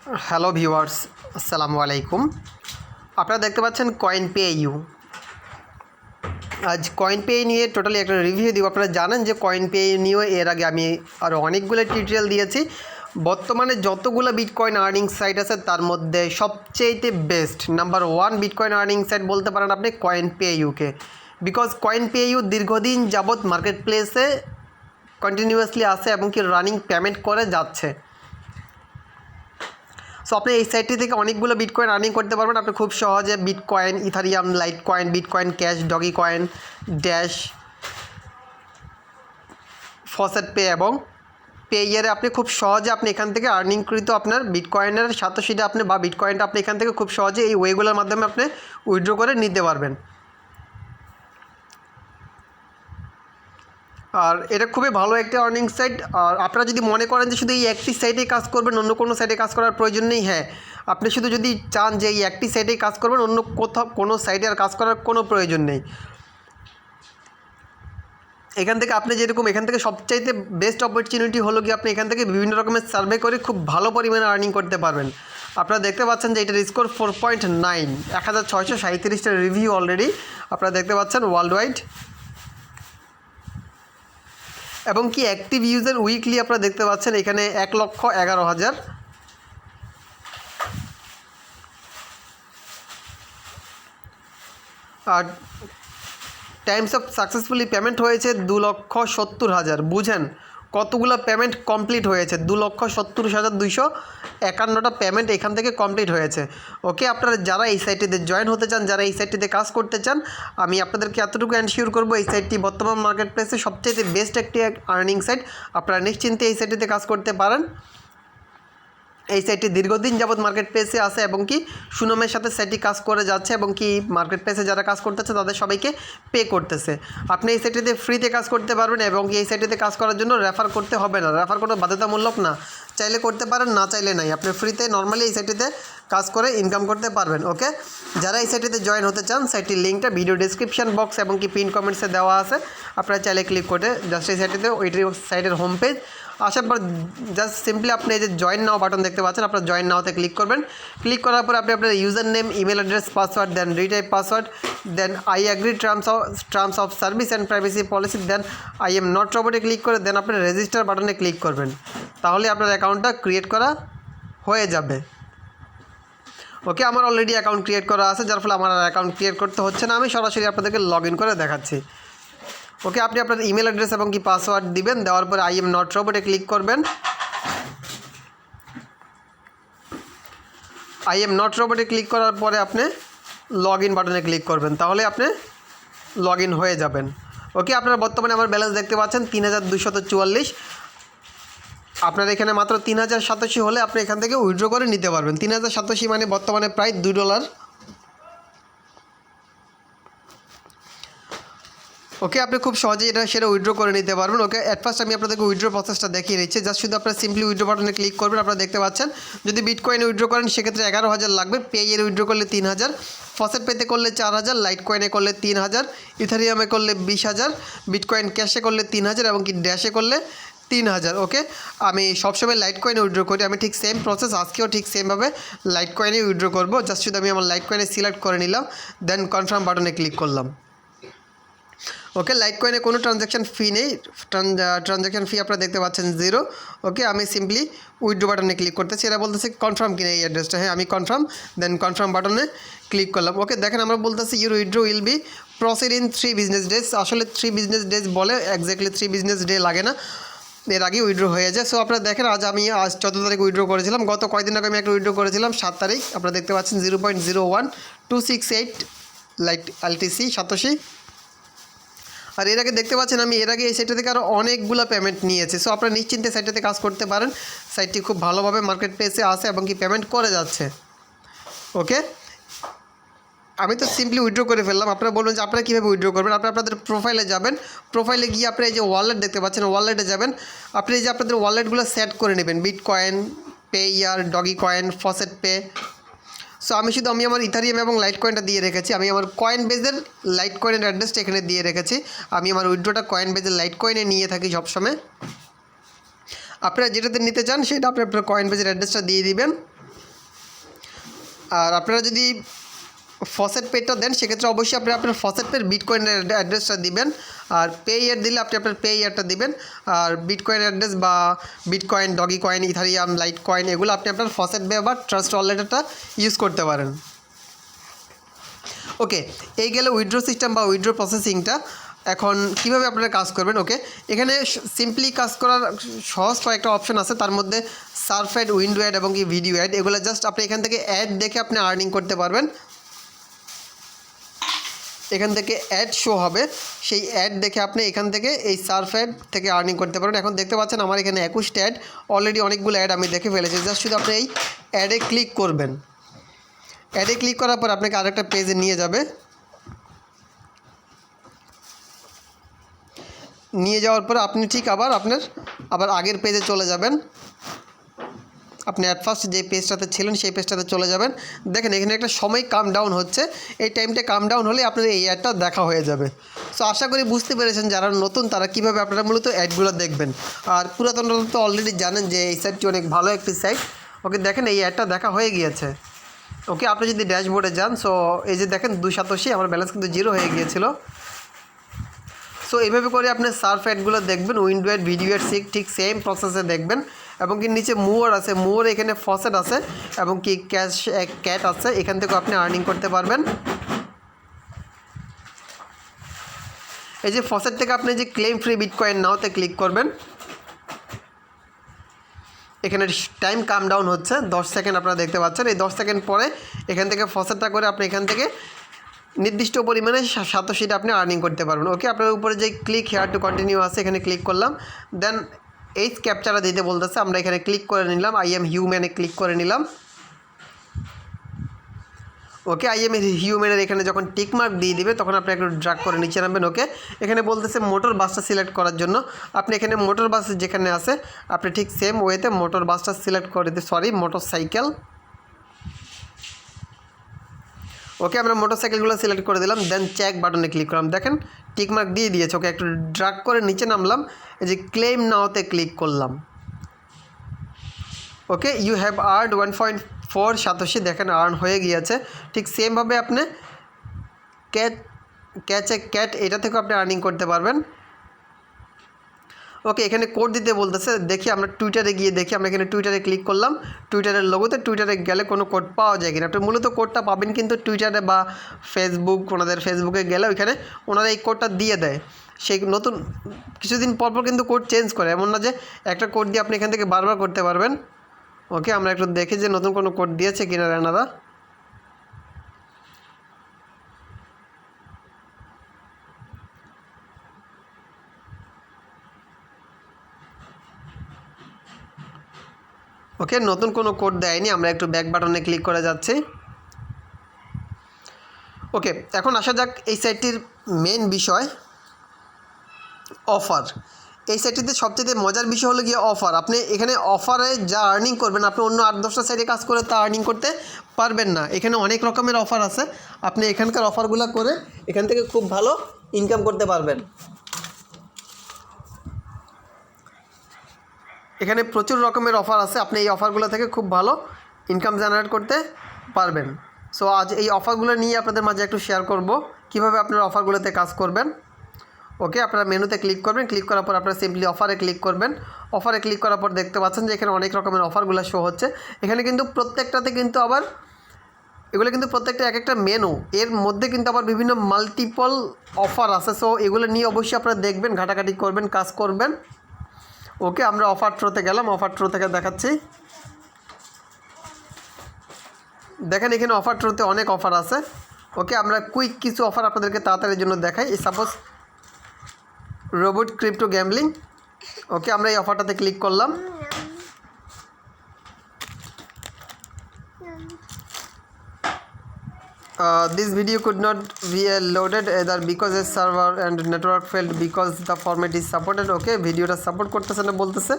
Hello viewers, আসসালামু আলাইকুম। আপনারা দেখতে পাচ্ছেন CoinPayU। আজ CoinPay নিয়ে টোটালি একটা রিভিউ দিব। আপনারা জানেন যে CoinPay নিয়েও এর আগে আমি আরও অনেকগুলো টিউটোরিয়াল দিয়েছি। বর্তমানে যতগুলো বিটকয়েন আর্নিং সাইট আছে তার মধ্যে সবচেয়ে best number 1 bitcoin earning site বলতে পারেন আপনি CoinPayUকে। বিকজ CoinPayU দীর্ঘদিন যাবৎ মার্কেট প্লেসে কন্টিনিউয়াসলি আছে এবং কি রানিং পেমেন্ট করে যাচ্ছে। সো আপনি এই সাইটটি থেকে অনেকগুলো বিটকয়েন আর্নিং করতে পারবেন। আপনি খুব সহজে bitcoin, Ethereum, light coin, bitcoin cash, doggy coin, dash, faucet pay এবং পেয়ারে আপনি খুব সহজে আপনি এখান থেকে আর্নিংকৃত আপনার বিটকয়েনের সাতোশিটা আপনি বা বিটকয়েনটা আপনি এখান থেকে খুব সহজে এই ওয়েগুলোর মাধ্যমে আপনি উইথড্র করে নিতে পারবেন। আর এটা খুবই ভালো একটা আর্নিং সাইট। আর আপনারা যদি মনে করেন যে শুধু এই একটি সাইটে কাজ করবেন, অন্য কোনো সাইটে কাজ করার প্রয়োজন নেই, হ্যাঁ, আপনি শুধু যদি চান যে এই একটি সাইটেই কাজ করবেন, অন্য কোথাও কোনো সাইটে আর কাজ করার কোনো প্রয়োজন নেই। এখান থেকে আপনি যেরকম এখান থেকে সবচাইতে বেস্ট অপরচুনিটি হলো কি আপনি এখান থেকে বিভিন্ন রকমের সার্ভে করে খুব ভালো পরিমাণে আর্নিং করতে পারবেন। আপনারা দেখতে পাচ্ছেন যে এটার স্কোর 4.9, 1637টা রিভিউ অলরেডি আপনারা দেখতে পাচ্ছেন ওয়ার্ল্ড ওয়াইড। এবং কি অ্যাক্টিভ ইউজার উইকলি আপনারা দেখতে পাচ্ছেন এখানে 1,11,000। আর টাইমস অফ সাকসেসফুলি পেমেন্ট হয়েছে 2,70,000। বুঝেন কতগুলো পেমেন্ট কমপ্লিট হয়েছে? 2,70,251টা পেমেন্ট এখান থেকে কমপ্লিট হয়েছে। ওকে, আপনারা যারা এই সাইটটিতে জয়েন হতে চান, যারা এই সাইটটিতে কাজ করতে চান, আমি আপনাদেরকে এতটুকু এনশিওর করবো এই সাইটটি বর্তমান মার্কেট প্লেসে সবচেয়ে বেস্ট একটি আর্নিং সাইট। আপনারা নিশ্চিন্তে এই সাইটটিতে কাজ করতে পারেন। এই সাইটটি দীর্ঘদিন যাবৎ মার্কেট প্লেসে আছে এবং কি সুনামের সাথে সাইটটি কাজ করে যাচ্ছে এবং কি মার্কেট প্লেসে যারা কাজ করতেছে তাদের সবাইকে পে করতেছে। আপনি এই সাইটটিতে ফ্রিতে কাজ করতে পারবেন এবং এই সাইটটিতে কাজ করার জন্য রেফার করতে হবে না। রেফার কোনো বাধ্যতামূলক না, চাইলে করতে পারেন, না চাইলে নাই। আপনি ফ্রিতে নর্মালি এই সাইটটিতে কাজ করে ইনকাম করতে পারবেন। ওকে, যারা এই সাইটটিতে জয়েন হতে চান, সাইটটির লিঙ্কটা ভিডিও ডিসক্রিপশন বক্স এবং কি পিন কমেন্টসে দেওয়া আছে। আপনারা চাইলে ক্লিক করে জাস্ট এই সাইটটিতে ওইটি সাইটের হোম পেজ আসার পর জাস্ট সিম্পলি আপনি এই যে জয়েন নাও বাটন দেখতে পাচ্ছেন, আপনার জয়েন নাওতে ক্লিক করবেন। ক্লিক করার পর আপনি আপনার user name, email address, password, then retype password, then I agree terms of service and privacy policy, then I am not রোবটে ক্লিক করে দেন আপনার রেজিস্টার বাটনে ক্লিক করবেন। তাহলে আপনার অ্যাকাউন্টটা ক্রিয়েট করা হয়ে যাবে। ওকে, আমার অলরেডি অ্যাকাউন্ট ক্রিয়েট করা আছে, যার ফলে আমার অ্যাকাউন্ট ক্রিয়েট করতে হচ্ছে না। আমি সরাসরি আপনাদেরকে লগ ইন করে দেখাচ্ছি। ওকে, আপনি আপনার ইমেল অ্যাড্রেস এবং কি পাসওয়ার্ড দিবেন। দেওয়ার পরে আই এম নট রোবটে ক্লিক করবেন। আই এম নট রোবটে ক্লিক করার পরে আপনি লগ ইন বাটনে ক্লিক করবেন। তাহলে আপনি লগ ইন হয়ে যাবেন। ওকে, আপনারা বর্তমানে আমার ব্যালেন্স দেখতে পাচ্ছেন 3,244। আপনার এখানে মাত্র 3,087 হলে আপনি এখান থেকে উইথড্র করে নিতে পারবেন। 3,087 মানে বর্তমানে প্রায় $2। ওকে, আপনি খুব সহজেই সেটা উইথড্র করে নিতে পারবেন। ওকে, অ্যাট ফার্স্ট আমি আপনাদেরকে উইথড্র প্রসেসটা দেখিয়ে নিচ্ছি। জাস্ট শুধু আপনারা সিম্পলি উইথড্র বাটনে ক্লিক করবেন। আপনারা দেখতে পাচ্ছেন যদি বিটকয়েনে উইথড্র করেন সেক্ষেত্রে 11,000 লাগবে। পেয়ের উইথড্র করলে 3,000, ফসেট পেতে করলে 4,000, লাইট কয়েনে করলে 3,000, ইথারিয়ামে করলে 20,000, বিটকয়েন ক্যাশে করলে 3,000 এবং কি ড্যাশে করলে 3,000। ওকে, আমি সবসময় লাইট কয়েনে উইথড্র করি। আমি ঠিক সেম প্রসেস আজকেও ঠিক সেমভাবে লাইট কয়েনে উইথড্র করবো। জাস্ট শুধু আমি আমার লাইট কয়েনে সিলেক্ট করে নিলাম, দেন কনফার্ম বাটনে ক্লিক করলাম। ওকে, লাইট কয়েনে কোনো ট্রানজ্যাকশান ফি নেই। ট্রানজ্যাকশান ফি আপনারা দেখতে পাচ্ছেন 0। ওকে, আমি সিম্পলি উইথড্র বাটনে ক্লিক করতেছি। এরা বলতেছে কনফার্ম কিনা এই অ্যাড্রেসটা, হ্যাঁ আমি কনফার্ম, দেন কনফার্ম বাটনে ক্লিক করলাম। ওকে, দেখেন আমরা বলতেছি your withdraw will be proceed in 3 business days. আসলে 3 বিজনেস ডেজ বলে, এক্স্যাক্টলি 3 বিজনেস ডে লাগে না, এর আগে উইথড্র হয়ে যায়। সো আপনারা দেখেন আজ 14 তারিখ উইথড্র করেছিলাম। গত কয়েকদিন আগে আমি একটা উইথড্র করেছিলাম 7 তারিখ। আপনারা দেখতে পাচ্ছেন 0.01268 লাইট LTC সাতোশি। আর এর আগে দেখতে পাচ্ছেন আমি এর আগে এই সাইটটা থেকে আরও অনেকগুলো পেমেন্ট নিয়েছি। সো আপনারা নিশ্চিন্তে সাইটটাতে কাজ করতে পারেন। সাইটটি খুব ভালোভাবে মার্কেট প্লেসে আসে এবং কি পেমেন্ট করে যাচ্ছে। ওকে, আমি তো সিম্পলি উইথড্র করে ফেললাম। আপনারা বলবেন যে আপনারা কীভাবে উইথড্র করবেন। আপনারা আপনাদের প্রোফাইলে যাবেন। প্রোফাইলে গিয়ে আপনারা এই যে ওয়ালেট দেখতে পাচ্ছেন, ওয়ালেটে যাবেন। আপনি এই যে আপনাদের ওয়ালেটগুলো সেট করে নেবেন, bitcoin, pair, doggy coin, faucet pay. So আমি আমার ইথারিয়াম এবং লাইট কয়েনটা দিয়ে রেখেছি। আমি আমার কয়েন বেজের লাইট কয়েনের অ্যাড্রেসটা এখানে দিয়ে রেখেছি। আমি আমার উইথড্রটা কয়েন বেজের লাইট কয়েনে নিয়ে থাকি সবসময়। আপনারা যেটাতে নিতে চান সেটা আপনি আপনার কয়েন বেজের অ্যাড্রেসটা দিয়ে দিবেন। আর আপনারা যদি ফসেট পেটা দেন সেক্ষেত্রে অবশ্যই আপনি আপনার ফসেট পের বিটকয়েনের অ্যাড্রেসটা দিবেন, আর পে ইয়ার দিলে আপনি আপনার পে ইয়ারটা দিবেন। আর বিটকয়েন অ্যাড্রেস বা bitcoin, doggy coin, Ethereum, light coin এগুলো আপনি আপনার ফসেট পে বা ট্রাস্ট ওয়ালেটটা ইউজ করতে পারেন। ওকে, এই গেলে উইথড্র সিস্টেম বা উইথড্র প্রসেসিংটা। এখন কিভাবে আপনারা কাজ করবেন? ওকে, এখানে সিম্পলি কাজ করার সহজ কয়েকটা অপশন আছে, তার মধ্যে সার্ফ অ্যাড, উইন্ডো অ্যাড এবং কি ভিডিও অ্যাড, এগুলো জাস্ট আপনি এখান থেকে অ্যাড দেখে আপনি আর্নিং করতে পারবেন। এখান থেকে অ্যাড শো হবে, সেই অ্যাড দেখে আপনি এখান থেকে এই সার্ফ অ্যাড থেকে আর্নিং করতে পারবেন। এখন দেখতে পাচ্ছেন আমার এখানে 21টা অ্যাড, অলরেডি অনেকগুলো অ্যাড আমি দেখে ফেলেছি। জাস্ট শুধু আপনি এই অ্যাডে ক্লিক করবেন। অ্যাডে ক্লিক করার পর আপনাকে আরেকটা পেজে নিয়ে যাবে। নিয়ে যাওয়ার পর আপনি ঠিক আবার আগের পেজে চলে যাবেন। আপনি অ্যাট ফার্স্ট যে পেজটাতে ছিলেন সেই পেজটাতে চলে যাবেন। দেখেন এখানে একটা সময় কাম ডাউন হচ্ছে, এই টাইমটা কাম ডাউন হলে আপনাদের এই অ্যাডটা দেখা হয়ে যাবে। সো আশা করি বুঝতে পেরেছেন যারা নতুন তারা কীভাবে আপনারা মূলত অ্যাডগুলো দেখবেন। আর পুরাতনরা তো অলরেডি জানেন যে এই সাইটটি অনেক ভালো একটি সাইট। ওকে, দেখেন এই অ্যাডটা দেখা হয়ে গিয়েছে। ওকে, আপনি যদি ড্যাশবোর্ডে যান, সো এই যে দেখেন 287, আমার ব্যালেন্স কিন্তু 0 হয়ে গিয়েছিল। সো এইভাবে করে আপনি সার্ফ অ্যাডগুলো দেখবেন, উইন্ডো অ্যাড, ভিডিও অ্যাড ঠিক সেম প্রসেসে দেখবেন। এবং কি নিচে মুওর আছে, মুওর এখানে ফসেট আছে এবং কি ক্যাট আছে, এখান থেকেও আপনি আর্নিং করতে পারবেন। এই যে ফসেট থেকে আপনি যে ক্লেম ফ্রি বিটকয়েন নাওতে ক্লিক করবেন। এখানে টাইম কাম ডাউন হচ্ছে 10 সেকেন্ড, আপনারা দেখতে পাচ্ছেন। এই 10 সেকেন্ড পরে এখান থেকে ফসেটটা করে আপনি এখান থেকে নির্দিষ্ট পরিমাণে সাতোশিটা আপনি আর্নিং করতে পারবেন। ওকে, আপনার উপরে যে ক্লিক হেয়ার টু কন্টিনিউ আছে এখানে ক্লিক করলাম। দেন এই ক্যাপচারটা দিতে বলতেছে, আমরা এখানে ক্লিক করে নিলাম। আই এম হিউম্যানে ক্লিক করে নিলাম। ওকে, আই এম হিউম্যানের এখানে যখন টিকমার্ক দিয়ে দিবে তখন আপনি একটু ড্র্যাগ করে নিচে নামবেন। ওকে, এখানে বলতেছে মোটর বাসটা সিলেক্ট করার জন্য। আপনি এখানে মোটর বাস যেখানে আছে আপনি ঠিক সেম ওয়েতে মোটর বাসটা সিলেক্ট করে দিতে, মোটর সাইকেল। ওকে, আমরা মোটরসাইকেলগুলো সিলেক্ট করে দিলাম। দেন চেক বাটনে ক্লিক করলাম। দেখেন টিকমার্ক দিয়ে দিয়েছে। ওকে, একটু ড্র্যাগ করে নিচে নামলাম, এই যে ক্লেম নাওতে ক্লিক করলাম। ওকে, ইউ হ্যাভ আর্নড 1.4 সাতোশি, দেখেন আর্ন হয়ে গিয়েছে। ঠিক সেমভাবে আপনি ক্যাট এটা থেকেও আপনি আর্নিং করতে পারবেন। ওকে, এখানে কোড দিতে বলতেছে, দেখি আমরা টুইটারে গিয়ে দেখি। আমরা এখানে টুইটারে ক্লিক করলাম, টুইটারের লোগোতে টুইটারে গেলে কোনো কোড পাওয়া যায় কিনা। আপনি মূলত কোডটা পাবেন কিন্তু টুইটারে বা ওনাদের ফেসবুকে গেলে ওইখানে ওনারা এই কোডটা দিয়ে দেয়। সেই নতুন কিছুদিন পর কিন্তু কোড চেঞ্জ করে, এমন না যে একটা কোড দিয়ে আপনি এখান থেকে বারবার করতে পারবেন। ওকে, আমরা একটু দেখি যে নতুন কোনো কোড দিয়েছে কিনা এনারা। ওকে, নতুন কোনো কোড দেয়নি। আমরা একটু ব্যাক বাটনে ক্লিক করে যাচ্ছি। ওকে, এখন আসা যাক এই সাইটটির মেন বিষয়, অফার। এই সাইটটিতে সবচেয়ে মজার বিষয় হলো গিয়ে অফার। আপনি এখানে অফারে যা আর্নিং করবেন আপনি অন্য 8-10টা সাইটে কাজ করে তা আর্নিং করতে পারবেন না। এখানে অনেক রকমের অফার আছে, আপনি এখানকার অফারগুলো করে এখান থেকে খুব ভালো ইনকাম করতে পারবেন। এখানে প্রচুর রকমের অফার আছে, আপনি এই অফারগুলো থেকে খুব ভালো ইনকাম জেনারেট করতে পারবেন। সো আজ এই অফারগুলো নিয়ে আপনাদের মাঝে একটু শেয়ার করব কীভাবে আপনারা অফারগুলোতে কাজ করবেন। ওকে, আপনারা মেনুতে ক্লিক করবেন, ক্লিক করার পর আপনারা সিম্পলি অফারে ক্লিক করবেন। অফারে ক্লিক করার পর দেখতে পাচ্ছেন যে এখানে অনেক রকমের অফারগুলো শো হচ্ছে। এখানে কিন্তু প্রত্যেকটাতে কিন্তু আবার এগুলো কিন্তু প্রত্যেকটা এক একটা মেনু, এর মধ্যে কিন্তু আবার বিভিন্ন মাল্টিপল অফার আছে। সো এগুলো নিয়ে অবশ্যই আপনারা দেখবেন, ঘাটাঘাটি করবেন, কাজ করবেন। ওকে, আমরা অফার থ্রোতে গেলাম, অফার থ্রো থেকে দেখাচ্ছি। দেখেন এখানে অফার থ্রোতে অনেক অফার আছে। ওকে, আমরা কুইক কিছু অফার আপনাদেরকে তাড়াতাড়ির জন্য দেখাই। Suppose robot crypto gambling. Okay, আমরা এই অফারটাতে ক্লিক করলাম। This video could not be loaded either because a server and network failed because the format is supported. ওকে, ভিডিওটা সাপোর্ট করতেছে না বলতেছে।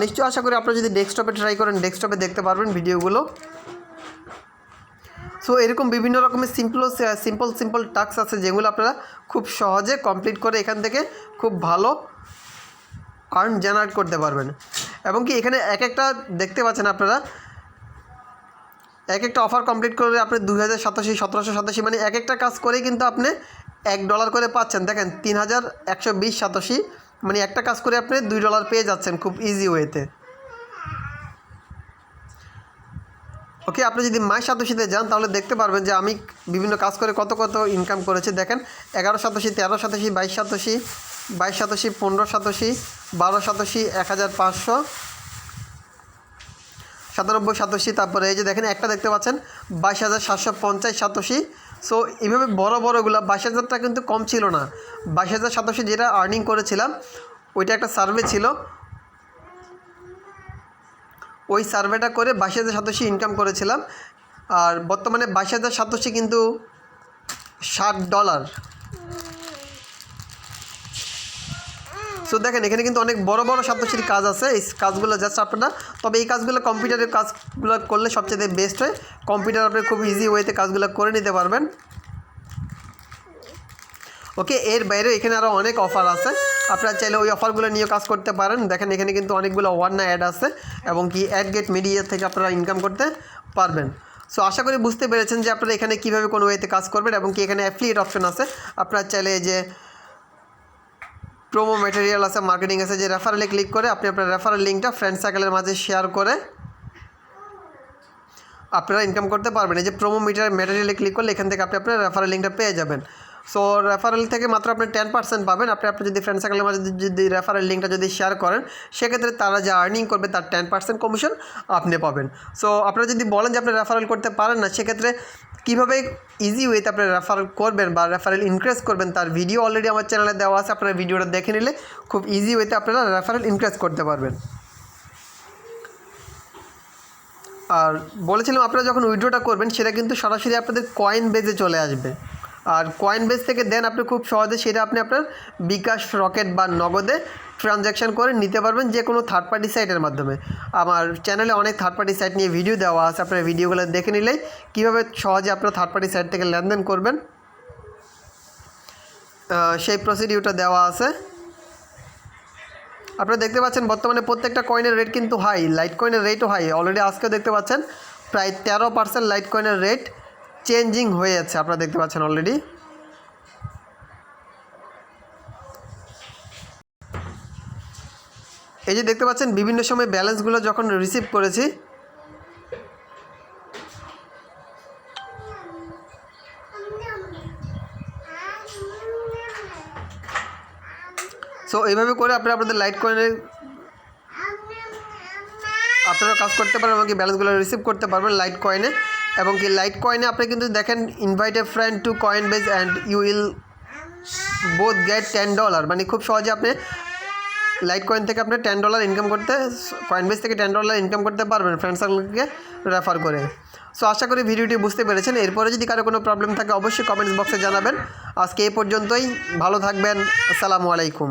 নিশ্চয়ই আশা করি আপনারা যদি ডেস্কটপে ট্রাই করেন ডেস্কটপে দেখতে পারবেন ভিডিওগুলো। সো এরকম বিভিন্ন রকমের সিম্পল টাস্ক আছে যেগুলো আপনারা খুব সহজে কমপ্লিট করে এখান থেকে খুব ভালো আর্ন জেনারেট করতে পারবেন। এবং কি এখানে এক একটা দেখতে পাচ্ছেন আপনারা এক একটা অফার কমপ্লিট করে আপনি 2087, 1787 মানে এক একটা কাজ করেই কিন্তু আপনি $1 করে পাচ্ছেন। দেখেন 3120 মানে একটা কাজ করে আপনি $2 পেয়ে যাচ্ছেন খুব ইজি ওয়েতে। ওকে, আপনি যদি মাই সাতোশিতে যান তাহলে দেখতে পারবেন যে আমি বিভিন্ন কাজ করে কত ইনকাম করেছি। দেখেন 11 satoshi, 13 satoshi, 22 satoshi, 22 satoshi, 15 satoshi, 12 satoshi, 1597 satoshi. তারপরে এই যে দেখেন একটা দেখতে পাচ্ছেন 22,750 সাতোশি। সো এইভাবে বড়গুলো 22,000টা কিন্তু কম ছিল না। 22,000 সাতোশি যেটা আর্নিং করেছিলাম ওইটা একটা সার্ভে ছিল, ওই সার্ভেটা করে 22,000 সাতোশি ইনকাম করেছিলাম। আর বর্তমানে 22,000 সাতোশি কিন্তু $60। সো দেখেন এখানে কিন্তু অনেক বড় সাতোশির কাজ আছে। এই কাজগুলো জাস্ট আপনারা, তবে এই কাজগুলো কম্পিউটারের কাজগুলো করলে সবচেয়ে বেস্ট হয়। কম্পিউটার আপনি খুব ইজি ওয়েতে কাজগুলো করে নিতে পারবেন। ওকে, এর বাইরে এখানে আরও অনেক অফার আছে, আপনারা চাইলে ওই অফারগুলো নিয়ে কাজ করতে পারেন। দেখেন এখানে কিন্তু অনেকগুলো ওয়ার্না অ্যাড আছে এবং কি অ্যাড গেট মিডিয়া থেকে আপনারা ইনকাম করতে পারবেন। সো আশা করি বুঝতে পেরেছেন যে আপনারা এখানে কীভাবে কোনো ওয়েতে কাজ করবেন এবং কি এখানে অ্যাফিলিয়েট অপশন আছে। আপনারা চাইলে যে প্রোমো ম্যাটেরিয়াল আছে, মার্কেটিং আছে, যে রেফারেলে ক্লিক করে আপনি আপনার রেফারেল লিঙ্কটা ফ্রেন্ড সার্কেলের মাঝে শেয়ার করে আপনারা ইনকাম করতে পারবেন। এই যে প্রোমো ম্যাটেরিয়ালে ক্লিক করলে এখান থেকে আপনি আপনার রেফারেল লিঙ্কটা পেয়ে যাবেন। সো রেফারেল থেকে মাত্র আপনি 10% পাবেন। আপনি যদি ফ্রেন্ড সার্কেলের মাঝে যদি রেফারেল লিঙ্কটা যদি শেয়ার করেন সেক্ষেত্রে তারা যে আর্নিং করবে তার 10% কমিশন আপনি পাবেন। সো আপনারা যদি বলেন যে আপনি রেফারেল করতে পারেন না, সেক্ষেত্রে কীভাবে ইজি ওয়েতে আপনি রেফারেল করবেন বা রেফারেল ইনক্রিজ করবেন তার ভিডিও অলরেডি আমার চ্যানেলে দেওয়া আছে। আপনারা ভিডিওটা দেখে নিলে খুব ইজি ওয়েতে আপনারা রেফারেল ইনক্রিজ করতে পারবেন। আর বলেছিলাম আপনারা যখন উইথড্রটা করবেন সেটা কিন্তু সরাসরি আপনাদের কয়েন বেজে চলে আসবে। আর কয়েন বেজ থেকে দেন আপনি খুব সহজে সেটা আপনি আপনার বিকাশ, রকেট বা নগদে ট্রানজ্যাকশান করে নিতে পারবেন যে কোনো থার্ড পার্টি সাইটের মাধ্যমে। আমার চ্যানেলে অনেক থার্ড পার্টি সাইট নিয়ে ভিডিও দেওয়া আছে, আপনার ভিডিওগুলো দেখে নিলেই কীভাবে সহজে আপনারা থার্ড পার্টি সাইট থেকে লেনদেন করবেন সেই প্রসিডিউরটা দেওয়া আছে। আপনারা দেখতে পাচ্ছেন বর্তমানে প্রত্যেকটা কয়েনের রেট কিন্তু হাই, লাইট কয়েনের রেটও হাই। অলরেডি আজকেও দেখতে পাচ্ছেন প্রায় 13% লাইট কয়েনের রেট চেঞ্জিং হয়ে যাচ্ছে, আপনারা দেখতে পাচ্ছেন অলরেডি। এই যে দেখতে পাচ্ছেন বিভিন্ন সময় ব্যালেন্সগুলো যখন রিসিভ করেছি সো এইভাবে করে আপনারা আপনাদের লাইট কয়েনের আপনারা কাজ করতে পারবেন এবং কি ব্যালেন্সগুলো রিসিভ করতে পারবেন লাইট কয়েনে। এবং কি লাইট কয়েনে আপনি কিন্তু দেখেন invite a friend to Coinbase and you will both get $10, মানে খুব সহজে আপনি লাইট কয়েন থেকে আপনি $10 ইনকাম করতে, কয়েন বেজ থেকে $10 ইনকাম করতে পারবেন ফ্রেন্ড সার্কেলকে রেফার করে। সো আশা করি ভিডিওটি বুঝতে পেরেছেন। এরপরে যদি কারো কোনো প্রবলেম থাকে অবশ্যই কমেন্টস বক্সে জানাবেন। আজকে এই পর্যন্তই, ভালো থাকবেন, আসসালামু আলাইকুম।